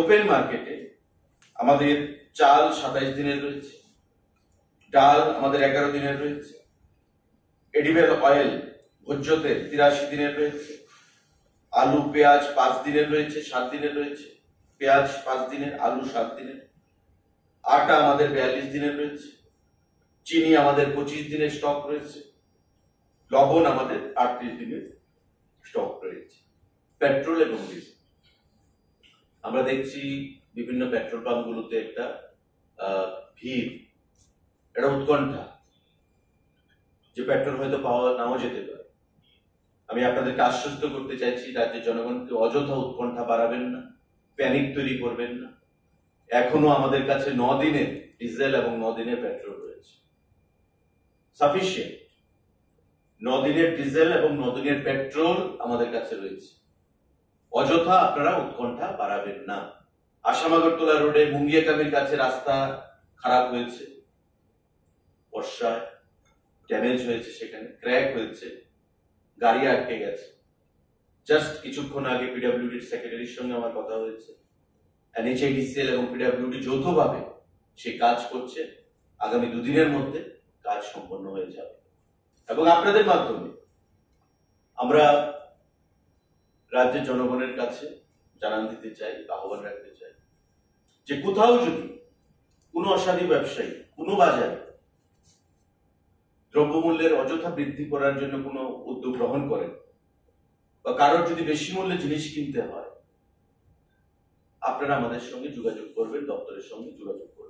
Open মার্কেটে আমাদের চাল 27 দিনের রয়েছে, ডাল আমাদের 11 দিনের রয়েছে, এডিবল অয়েল ভোজ্য তেল 83 দিনের রয়েছে, আলু পেঁয়াজ 5 দিনের রয়েছে, 7 দিনের রয়েছে, পেঁয়াজ 5 দিনের, আলু 7 দিনের, আটা আমাদের 42 দিনের রয়েছে, চিনি আমাদের 25 দিনের স্টক রয়েছে, লবণ আমাদের 38 দিনের স্টক রয়েছে। পেট্রোল এবং ডিজেল আমরা দেখছি বিভিন্ন পেট্রোল পাম্পগুলোতে একটা ভিড়, একটা উৎকণ্ঠা যে পেট্রোল হয়তো পাওয়া নাও যেতে পারে। আমি আপনাদেরকে আশ্বস্ত করতে চাইছি, রাজ্যের জনগণকে অযথা উৎকণ্ঠা বাড়াবেন না, প্যানিক তৈরি করবেন না। এখনো আমাদের কাছে 9 দিনের ডিজেল এবং 9 দিনের পেট্রোল রয়েছে, সাফিসিয়েন্ট। 9 দিনের ডিজেল এবং 9 দিনের পেট্রোল আমাদের কাছে রয়েছে। অযথা আপনারা উৎকণ্ঠা বাড়াবেন না। আসামাগরতলা রোডে মুঙ্গিয়াকামির কাছে রাস্তা খারাপ হয়েছে, বর্ষায় ড্যামেজ হয়েছে, সেখানে ক্র্যাক হয়েছে, গাড়ি আটকে গেছে। জাস্ট কিছুক্ষণ আগে পিডব্লিউডির সেক্রেটারির সঙ্গে আমার কথা হয়েছে, NHIDCL এবং পিডব্লিউডি যৌথভাবে সে কাজ করছে। আগামী 2 দিনের মধ্যে কাজ সম্পন্ন হয়ে যাবে এবং আপনাদের মাধ্যমে আমরা রাজ্যের জনগণের কাছে জানান দিতে চাই, আহ্বান রাখতে চাই যে কোথাও যদি কোনো অসাধু ব্যবসায়ী কোনো বাজারে দ্রব্যমূল্যের অযথা বৃদ্ধি করার জন্য কোনো উদ্যোগ গ্রহণ করেন বা কারোর যদি বেশি মূল্যে জিনিস কিনতে হয়, আপনারা আমাদের সঙ্গে যোগাযোগ করবেন, দপ্তরের সঙ্গে যোগাযোগ করবেন।